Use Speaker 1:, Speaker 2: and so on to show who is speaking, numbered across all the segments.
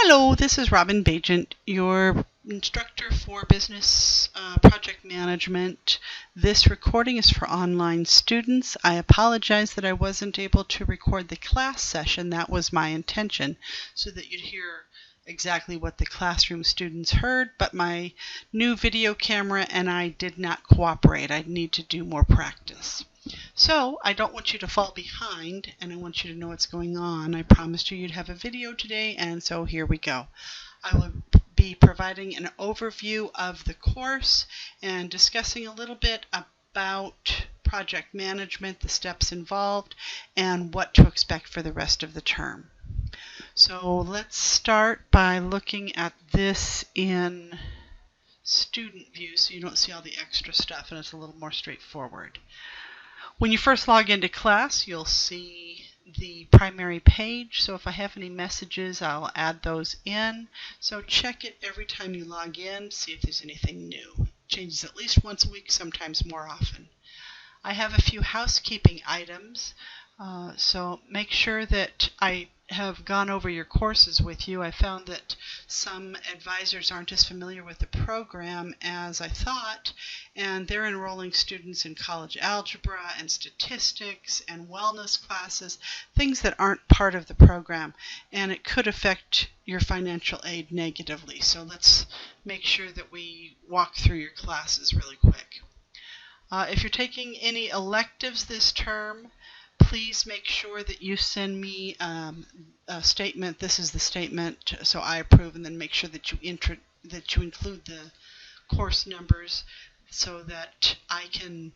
Speaker 1: Hello, this is Robin Bagent, your instructor for business project management. This recording is for online students. I apologize that I wasn't able to record the class session. That was my intention, so that you'd hear exactly what the classroom students heard, but my new video camera and I did not cooperate. I need to do more practice. So I don't want you to fall behind, and I want you to know what's going on. I promised you you'd have a video today, and so here we go. I will be providing an overview of the course and discussing a little bit about project management, the steps involved, and what to expect for the rest of the term. So let's start by looking at this in student view so you don't see all the extra stuff and it's a little more straightforward. When you first log into class, you'll see the primary page. So if I have any messages, I'll add those in. So check it every time you log in, see if there's anything new. It changes at least once a week, sometimes more often. I have a few housekeeping items, so make sure that I have gone over your courses with you. I found that some advisors aren't as familiar with the program as I thought, and they're enrolling students in college algebra and statistics and wellness classes, things that aren't part of the program, and it could affect your financial aid negatively. So let's make sure that we walk through your classes really quick. If you're taking any electives this term, please make sure that you send me a statement. This is the statement, so I approve, and then make sure that you include the course numbers so that I can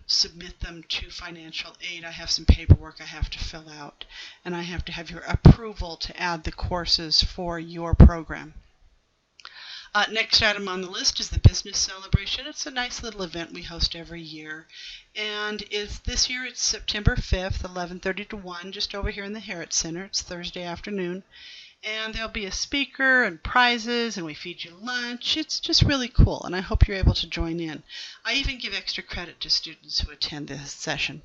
Speaker 1: submit them to financial aid. I have some paperwork I have to fill out, and I have to have your approval to add the courses for your program. Next item on the list is the business celebration. It's a nice little event we host every year, and this year it's September 5th, 11:30 to 1, just over here in the Harrod Center. It's Thursday afternoon, and there'll be a speaker and prizes, and we feed you lunch. It's just really cool, and I hope you're able to join in. I even give extra credit to students who attend this session.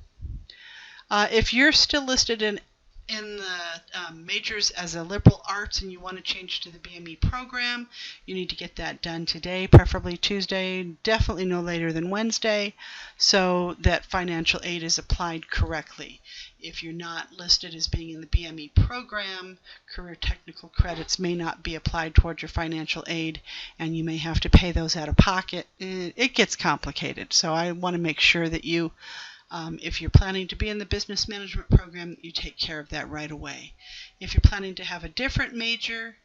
Speaker 1: If you're still listed in the majors as a liberal arts and you want to change to the BME program, you need to get that done today, preferably Tuesday, definitely no later than Wednesday, so that financial aid is applied correctly. If you're not listed as being in the BME program, career technical credits may not be applied toward your financial aid, and you may have to pay those out of pocket. It gets complicated, so I want to make sure that you if you're planning to be in the business management program, you take care of that right away. If you're planning to have a different major,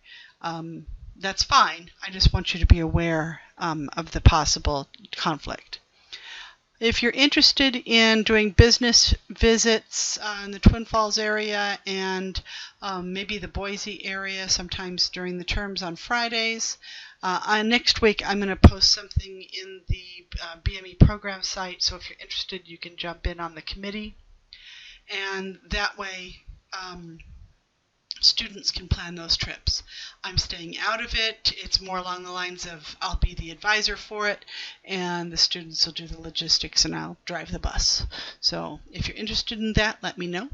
Speaker 1: that's fine. I just want you to be aware of the possible conflict. If you're interested in doing business visits in the Twin Falls area and maybe the Boise area, sometimes during the terms on Fridays, next week I'm going to post something in the BME program site, so if you're interested you can jump in on the committee, and that way students can plan those trips. I'm staying out of it. It's more along the lines of I'll be the advisor for it, and the students will do the logistics and I'll drive the bus. So if you're interested in that, let me know.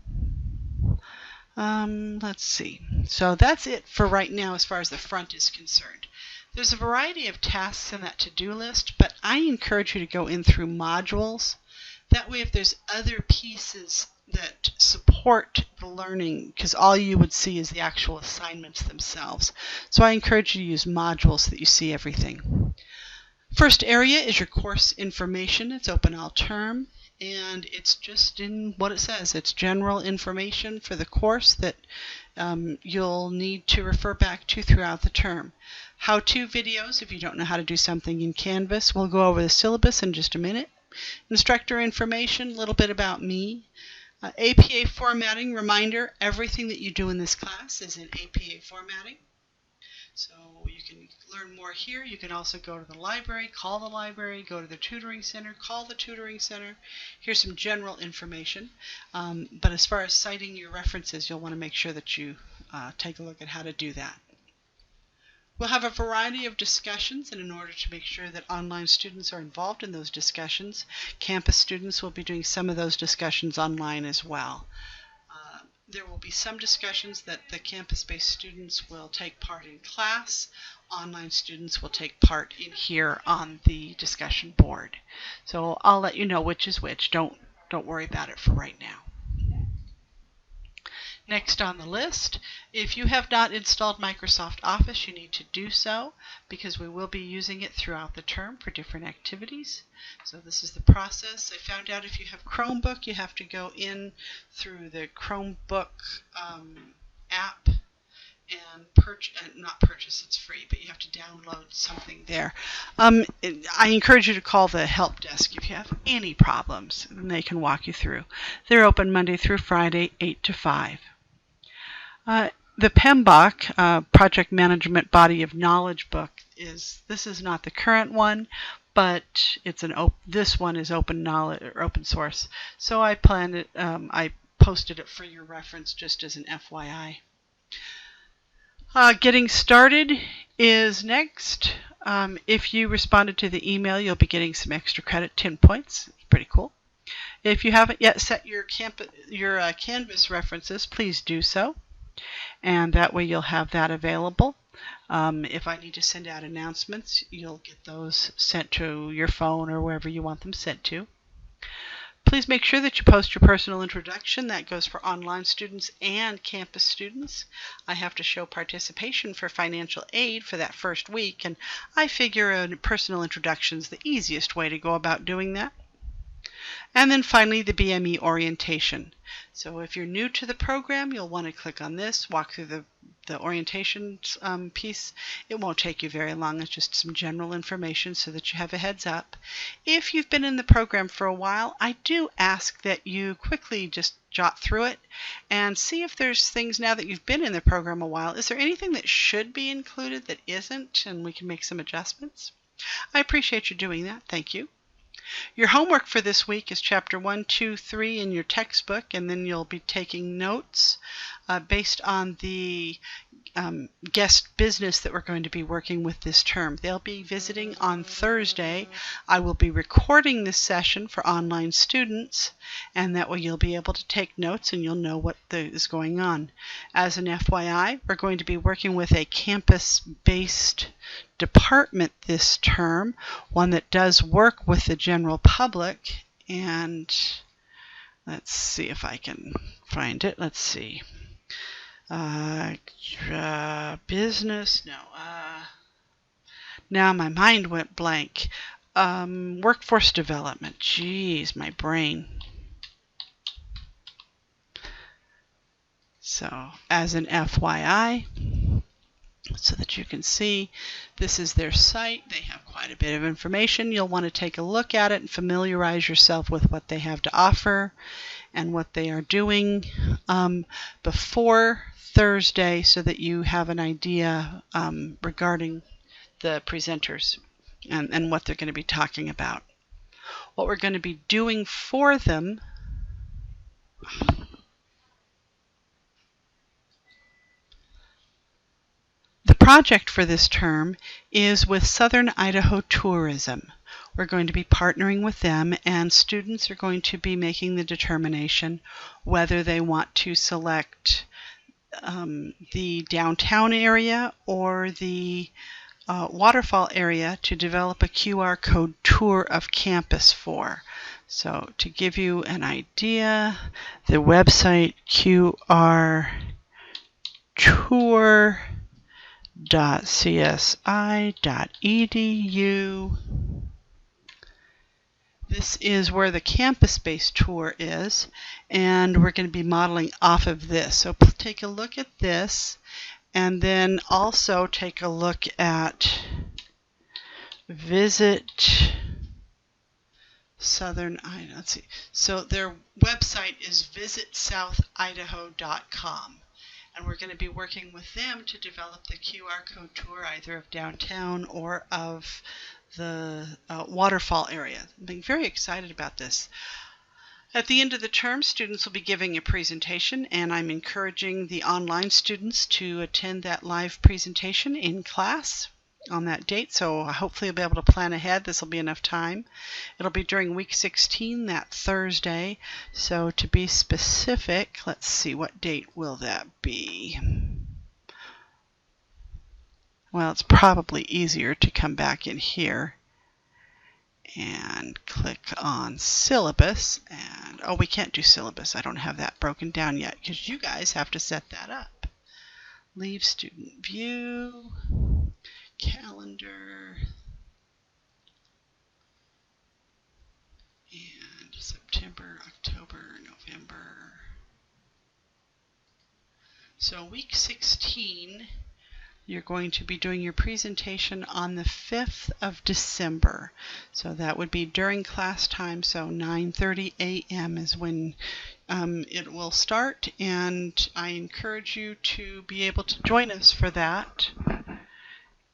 Speaker 1: Let's see. So that's it for right now as far as the front is concerned. There's a variety of tasks in that to-do list, but I encourage you to go in through modules. That way if there's other pieces that support the learning, because all you would see is the actual assignments themselves. So I encourage you to use modules so that you see everything. First area is your course information. It's open all term, and it's just in what it says. It's general information for the course that you'll need to refer back to throughout the term. How-to videos if you don't know how to do something in Canvas. We'll go over the syllabus in just a minute. Instructor information, a little bit about me. APA formatting, reminder, everything that you do in this class is in APA formatting. So you can learn more here. You can also go to the library, call the library, go to the tutoring center, call the tutoring center. Here's some general information. But as far as citing your references, you'll want to make sure that you take a look at how to do that. We'll have a variety of discussions, and in order to make sure that online students are involved in those discussions, campus students will be doing some of those discussions online as well. There will be some discussions that the campus-based students will take part in class. Online students will take part in here on the discussion board. So I'll let you know which is which. Don't worry about it for right now. Next on the list, if you have not installed Microsoft Office, you need to do so because we will be using it throughout the term for different activities. So this is the process. I found out if you have Chromebook, you have to go in through the Chromebook app and not purchase, it's free, but you have to download something there. I encourage you to call the help desk if you have any problems, and they can walk you through. They're open Monday through Friday, 8 to 5. The PMBOK, Project Management Body of Knowledge book, this is not the current one, but this one is open knowledge or open source. So I posted it for your reference just as an FYI. Getting started is next. If you responded to the email, you'll be getting some extra credit, 10 points. It's pretty cool. If you haven't yet set your Canvas references, please do so. And that way you'll have that available. If I need to send out announcements, you'll get those sent to your phone or wherever you want them sent to. Please make sure that you post your personal introduction. That goes for online students and campus students. I have to show participation for financial aid for that first week, and I figure a personal introduction is the easiest way to go about doing that. And then finally, the BME orientation. So if you're new to the program, you'll want to click on this, walk through the orientation piece. It won't take you very long. It's just some general information so that you have a heads up. If you've been in the program for a while, I do ask that you quickly just jot through it and see if there's things now that you've been in the program a while. Is there anything that should be included that isn't, and we can make some adjustments? I appreciate you doing that. Thank you. Your homework for this week is Chapter 1, 2, 3 in your textbook, and then you'll be taking notes based on the guest business that we're going to be working with this term. They'll be visiting on Thursday. I will be recording this session for online students, and that way you'll be able to take notes and you'll know what is going on. As an FYI, we're going to be working with a campus-based department this term, one that does work with the general public, and let's see if I can find it. Let's see. Business, no. Now my mind went blank. Workforce development. Jeez, my brain. So, as an FYI, so that you can see, this is their site. They have quite a bit of information. You'll want to take a look at it and familiarize yourself with what they have to offer and what they are doing before Thursday so that you have an idea regarding the presenters and what they're going to be talking about. What we're going to be doing for them the project for this term is with Southern Idaho Tourism. We're going to be partnering with them, and students are going to be making the determination whether they want to select the downtown area or the waterfall area to develop a QR code tour of campus for. So to give you an idea, the website qrtour.csi.edu. This is where the campus-based tour is, and we're going to be modeling off of this. So take a look at this, and then also take a look at Visit Southern Idaho. Let's see. So their website is visitsouthidaho.com. And we're going to be working with them to develop the QR code tour either of downtown or of the waterfall area. I'm being very excited about this. At the end of the term, students will be giving a presentation, and I'm encouraging the online students to attend that live presentation in class. on that date, so hopefully you'll be able to plan ahead. This will be enough time. It'll be during week 16, that Thursday. So to be specific, let's see, what date will that be? Well, it's probably easier to come back in here and click on syllabus. And oh, we can't do syllabus. I don't have that broken down yet because you guys have to set that up. Leave student view, calendar, and September, October, November. So week 16, you're going to be doing your presentation on the 5th of December. So that would be during class time, so 9:30 a.m. is when it will start, and I encourage you to be able to join us for that.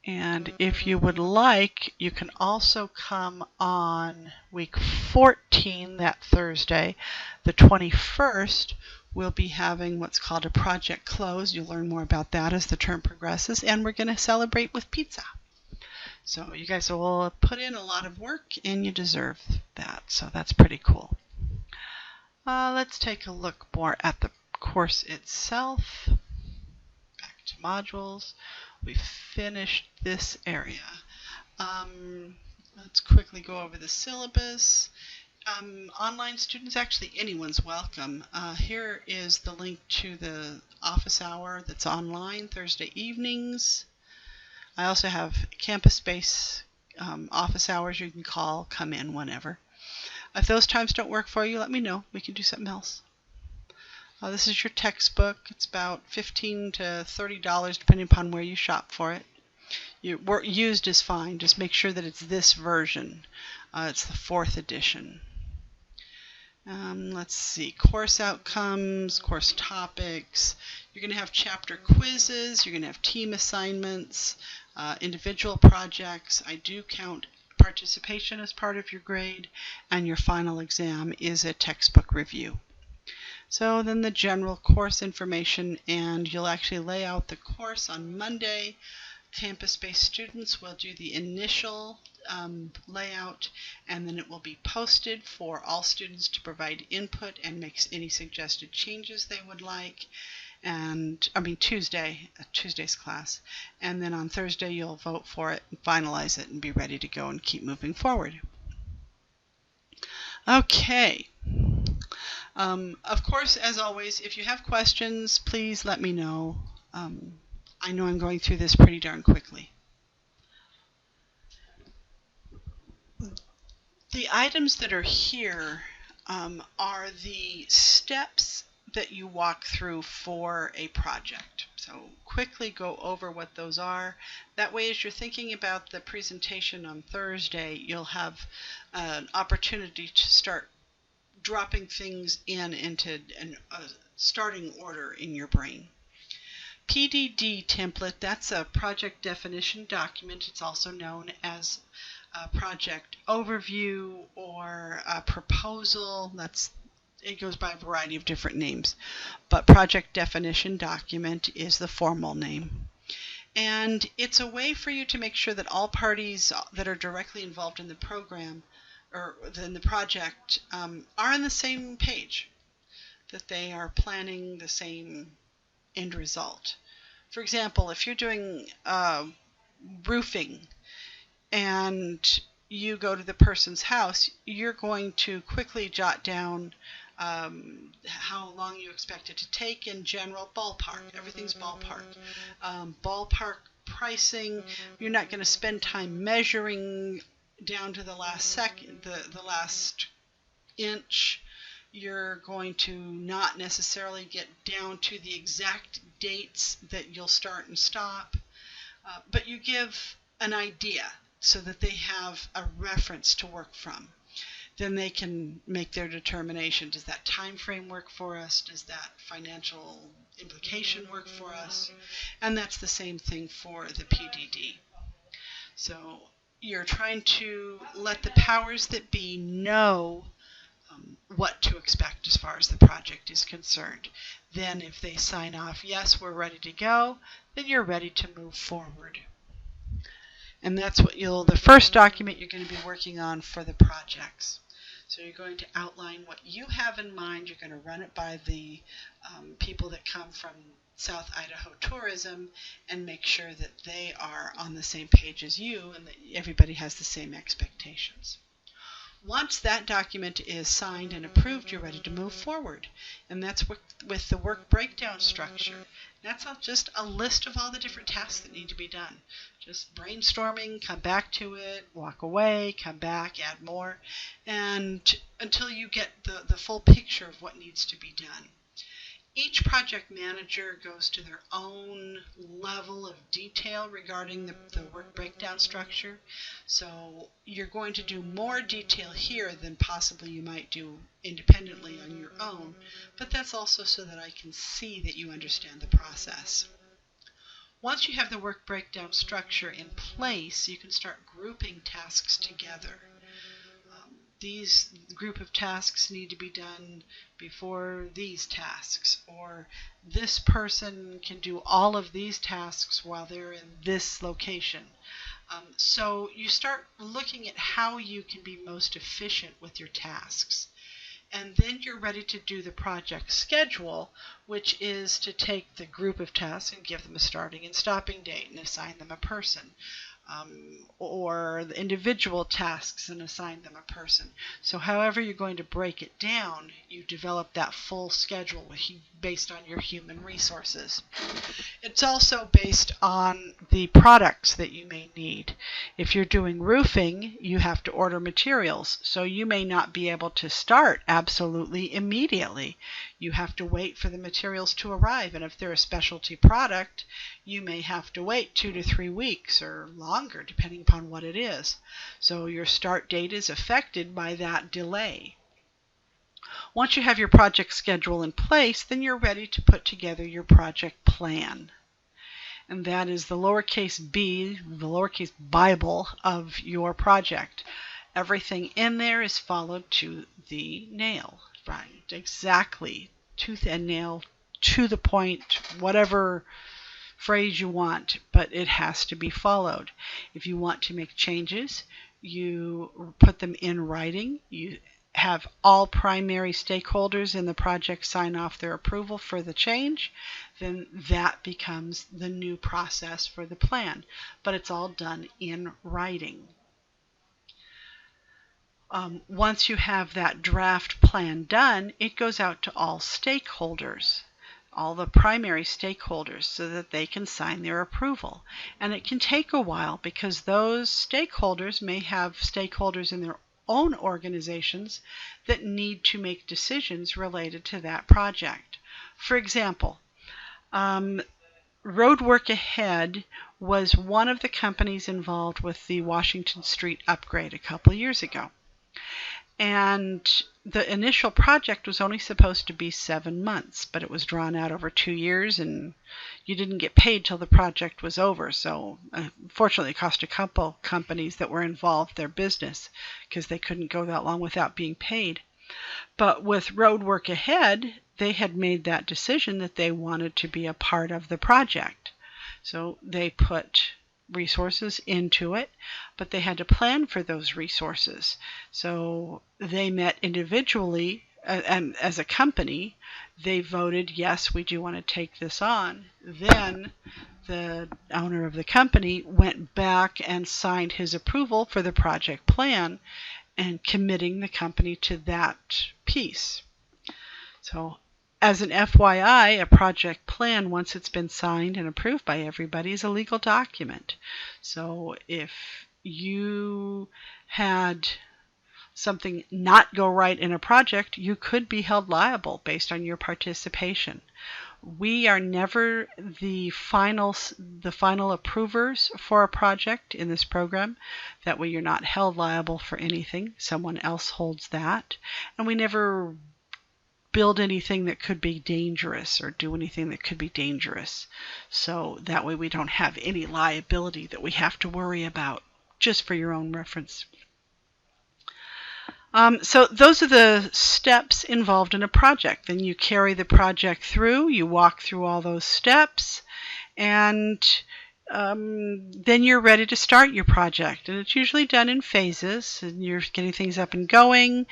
Speaker 1: And if you would like, you can also come on week 14, that Thursday, the 21st. We'll be having what's called a project close. You'll learn more about that as the term progresses, and we're going to celebrate with pizza. So you guys will put in a lot of work, and you deserve that. So that's pretty cool. Let's take a look more at the course itself. Back to modules. We finished this area. Let's quickly go over the syllabus. Online students, actually anyone's welcome. Here is the link to the office hour that's online Thursday evenings. I also have campus-based office hours you can call, come in whenever. If those times don't work for you, let me know. We can do something else. This is your textbook. It's about $15 to $30 depending upon where you shop for it. Used is fine. Just make sure that it's this version. It's the 4th edition. Let's see, course outcomes, course topics. You're going to have chapter quizzes, you're going to have team assignments, individual projects. I do count participation as part of your grade, and your final exam is a textbook review. So then the general course information, and you'll actually lay out the course on Monday. Campus-based students will do the initial layout, and then it will be posted for all students to provide input and make any suggested changes they would like. And Tuesday's class, and then on Thursday you'll vote for it and finalize it and be ready to go and keep moving forward. Okay. Of course, as always, if you have questions, please let me know. I know I'm going through this pretty darn quickly. The items that are here are the steps that you walk through for a project. So quickly go over what those are. That way, as you're thinking about the presentation on Thursday, you'll have an opportunity to start dropping things into a starting order in your brain. PDD template, that's a project definition document. It's also known as a project overview or a proposal. It goes by a variety of different names, but project definition document is the formal name. And it's a way for you to make sure that all parties that are directly involved in the program or in the project are on the same page, that they are planning the same end result. For example, if you're doing roofing and you go to the person's house, you're going to quickly jot down how long you expect it to take in general, ballpark. Everything's ballpark. Ballpark pricing. You're not going to spend time measuring down to the last second, the last inch. You're going to not necessarily get down to the exact dates that you'll start and stop, but you give an idea so that they have a reference to work from. Then they can make their determination. Does that time frame work for us? Does that financial implication work for us? And that's the same thing for the PDD. So you're trying to let the powers that be know what to expect as far as the project is concerned. Then if they sign off, yes, we're ready to go, then you're ready to move forward. And that's what the first document you're going to be working on for the projects. So you're going to outline what you have in mind. You're going to run it by the people that come from South Idaho Tourism and make sure that they are on the same page as you and that everybody has the same expectations. Once that document is signed and approved, you're ready to move forward. And that's with the work breakdown structure. That's just a list of all the different tasks that need to be done. Just brainstorming, come back to it, walk away, come back, add more, and until you get the full picture of what needs to be done. Each project manager goes to their own level of detail regarding the work breakdown structure. So you're going to do more detail here than possibly you might do independently on your own, but that's also so that I can see that you understand the process. Once you have the work breakdown structure in place, you can start grouping tasks together. These group of tasks need to be done before these tasks, or this person can do all of these tasks while they're in this location. So you start looking at how you can be most efficient with your tasks. And then you're ready to do the project schedule, which is to take the group of tasks and give them a starting and stopping date and assign them a person. Or the individual tasks and assign them a person. So however you're going to break it down, you develop that full schedule based on your human resources. It's also based on the products that you may need. If you're doing roofing, you have to order materials, so you may not be able to start absolutely immediately. You have to wait for the materials to arrive, and if they're a specialty product, you may have to wait 2 to 3 weeks or longer, depending upon what it is. So your start date is affected by that delay. Once you have your project schedule in place, then you're ready to put together your project plan. And that is the lowercase b, the lowercase Bible of your project. Everything in there is followed to the nail, right? Exactly, tooth and nail, to the point, whatever phrase you want, but it has to be followed. If you want to make changes, you put them in writing. You have all primary stakeholders in the project sign off their approval for the change, then that becomes the new process for the plan. But it's all done in writing. Once you have that draft plan done, it goes out to all stakeholders, all the primary stakeholders, so that they can sign their approval. And it can take a while because those stakeholders may have stakeholders in their own organizations that need to make decisions related to that project. For example, Roadwork Ahead was one of the companies involved with the Washington Street upgrade a couple years ago. And the initial project was only supposed to be 7 months, but it was drawn out over 2 years, and you didn't get paid till the project was over. So unfortunately, it cost a couple companies that were involved their business because they couldn't go that long without being paid. But with Roadwork Ahead, they had made that decision that they wanted to be a part of the project. So they put resources into it, but they had to plan for those resources. So they met individually, and as a company, they voted, yes, we do want to take this on. Then the owner of the company went back and signed his approval for the project plan and committing the company to that piece. So as an FYI, a project plan, once it's been signed and approved by everybody, is a legal document. So if you had something not go right in a project, you could be held liable based on your participation. We are never the final approvers for a project in this program. That way you're not held liable for anything. Someone else holds that. And we never build anything that could be dangerous or do anything that could be dangerous. So that way we don't have any liability that we have to worry about, just for your own reference. So those are the steps involved in a project. Then you carry the project through, you walk through all those steps, and then you're ready to start your project. And it's usually done in phases, and you're getting things up and going.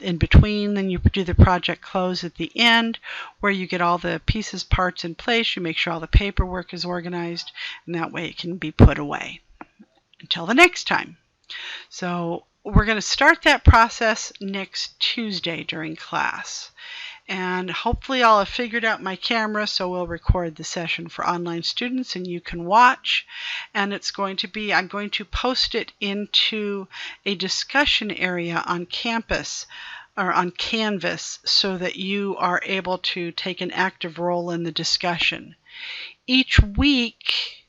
Speaker 1: In between, then you do the project close at the end, where you get all the pieces, parts in place. You make sure all the paperwork is organized, and that way it can be put away until the next time. So we're going to start that process next Tuesday during class. And hopefully I'll have figured out my camera, so we'll record the session for online students and you can watch. And it's going to be, I'm going to post it into a discussion area on campus or on Canvas so that you are able to take an active role in the discussion. Each week,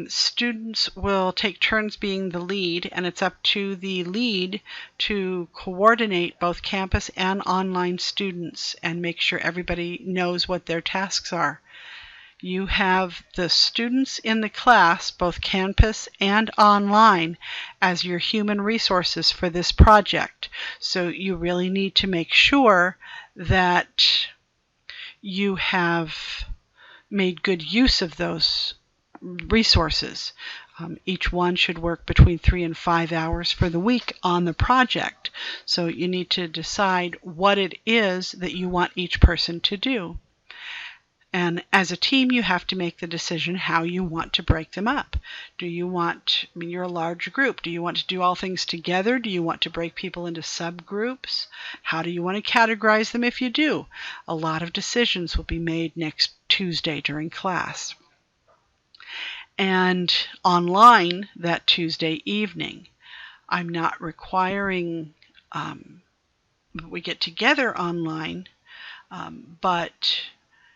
Speaker 1: students will take turns being the lead, and it's up to the lead to coordinate both campus and online students and make sure everybody knows what their tasks are. You have the students in the class, both campus and online, as your human resources for this project. So you really need to make sure that you have made good use of those resources. Each one should work between 3 and 5 hours for the week on the project. So you need to decide what it is that you want each person to do. And as a team, you have to make the decision how you want to break them up. Do you want, I mean, you're a large group. Do you want to do all things together? Do you want to break people into subgroups? How do you want to categorize them if you do? A lot of decisions will be made next Tuesday during class. And online that Tuesday evening. I'm not requiring we get together online, but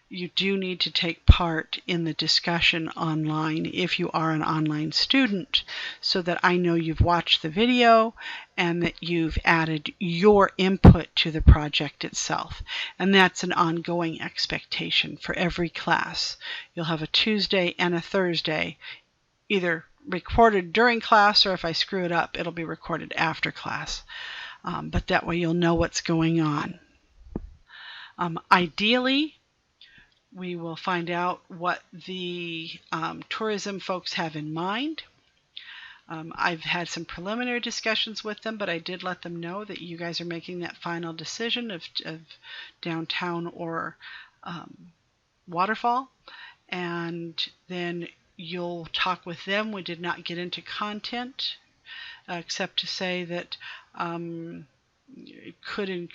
Speaker 1: you do need to take part in the discussion online if you are an online student, so that I know you've watched the video and that you've added your input to the project itself. And that's an ongoing expectation for every class. You'll have a Tuesday and a Thursday, either recorded during class, or if I screw it up, it'll be recorded after class. But that way you'll know what's going on. Ideally, we will find out what the tourism folks have in mind. I've had some preliminary discussions with them, but I did let them know that you guys are making that final decision of downtown or waterfall. And then you'll talk with them. We did not get into content, except to say that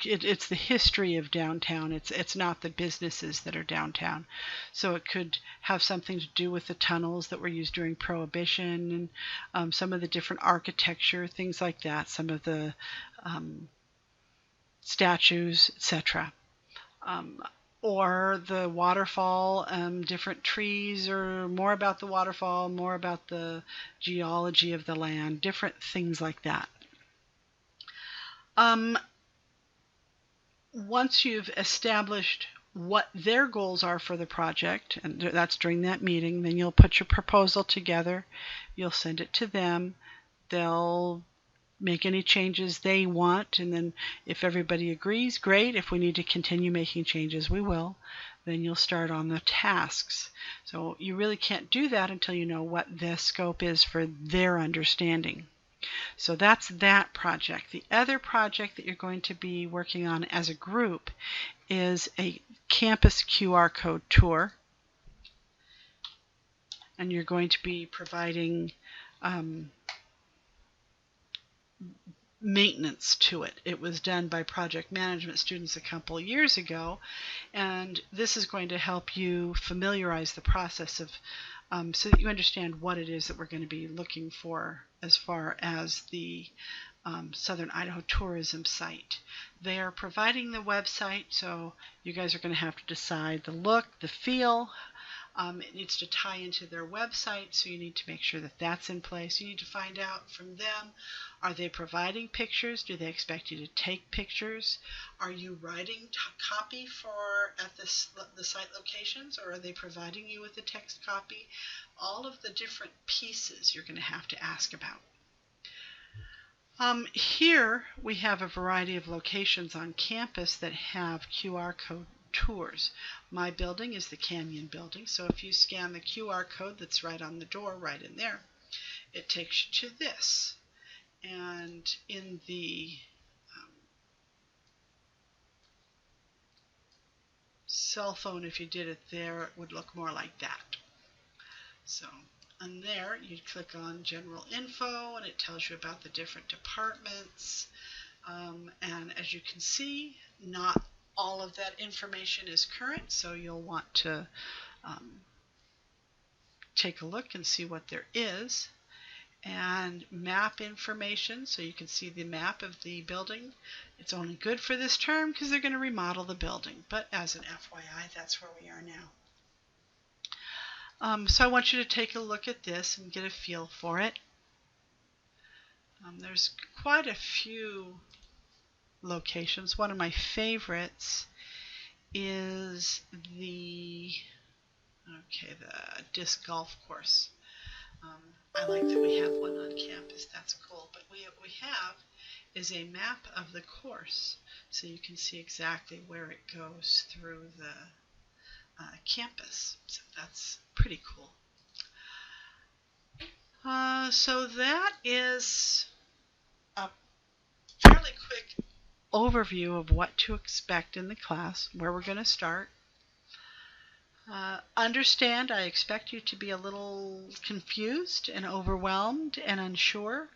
Speaker 1: it's the history of downtown. It's not the businesses that are downtown. So it could have something to do with the tunnels that were used during Prohibition and some of the different architecture, things like that, some of the statues, etc. Or the waterfall, different trees, or more about the waterfall, more about the geology of the land, different things like that. Once you've established what their goals are for the project, and that's during that meeting, then you'll put your proposal together, you'll send it to them, they'll make any changes they want, and then if everybody agrees, great. If we need to continue making changes, we will. Then you'll start on the tasks. So you really can't do that until you know what the scope is for their understanding. So that's that project. The other project that you're going to be working on as a group is a campus QR code tour. And you're going to be providing maintenance to it. It was done by project management students a couple of years ago, and this is going to help you familiarize the process of so that you understand what it is that we're going to be looking for as far as the Southern Idaho tourism site. They are providing the website, so you guys are going to have to decide the look, the feel. It needs to tie into their website, so you need to make sure that that's in place. You need to find out from them, are they providing pictures? Do they expect you to take pictures? Are you writing copy at the site locations, or are they providing you with a text copy? All of the different pieces you're going to have to ask about. Here we have a variety of locations on campus that have QR code tours. My building is the Canyon building, so if you scan the QR code that's right on the door, right in there, it takes you to this. And in the cell phone, if you did it there, it would look more like that. So on there, you click on General Info, and it tells you about the different departments. And as you can see, not all of that information is current, so you'll want to take a look and see what there is. And map information, so you can see the map of the building. It's only good for this term because they're going to remodel the building, but as an FYI, that's where we are now. So I want you to take a look at this and get a feel for it. There's quite a few locations. One of my favorites is the disc golf course. I like that we have one on campus. That's cool. But what we have is a map of the course, so you can see exactly where it goes through the campus. So that's pretty cool. So that is a fairly quick overview of what to expect in the class, where we're going to start. Understand, I expect you to be a little confused and overwhelmed and unsure.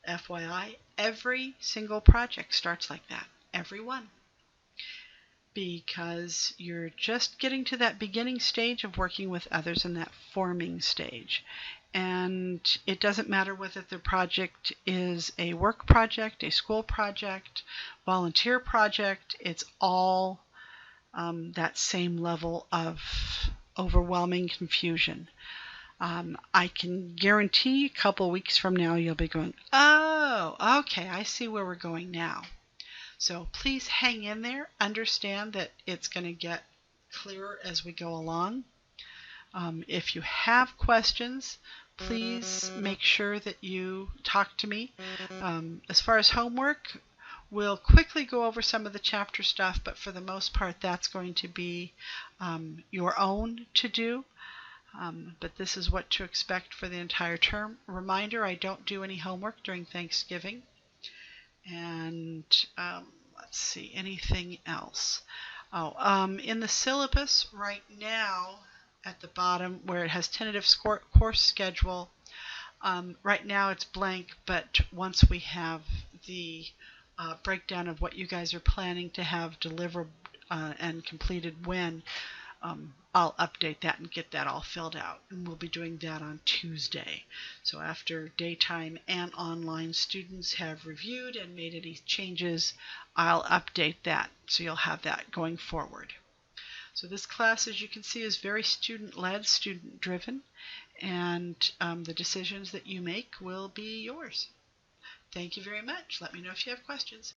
Speaker 1: FYI, every single project starts like that. Every one. Because you're just getting to that beginning stage of working with others in that forming stage. And it doesn't matter whether the project is a work project, a school project, volunteer project, it's all that same level of overwhelming confusion. I can guarantee a couple weeks from now you'll be going, oh, okay, I see where we're going now. So please hang in there. Understand that it's going to get clearer as we go along. If you have questions, please make sure that you talk to me. As far as homework, we'll quickly go over some of the chapter stuff, but for the most part, that's going to be your own to do. But this is what to expect for the entire term. Reminder, I don't do any homework during Thanksgiving. And let's see, anything else? In the syllabus right now, at the bottom where it has tentative course schedule, right now it's blank, but once we have the breakdown of what you guys are planning to have delivered and completed when, I'll update that and get that all filled out. And we'll be doing that on Tuesday. So after daytime and online students have reviewed and made any changes, I'll update that. So you'll have that going forward. So this class, as you can see, is very student-led, student-driven, and the decisions that you make will be yours. Thank you very much. Let me know if you have questions.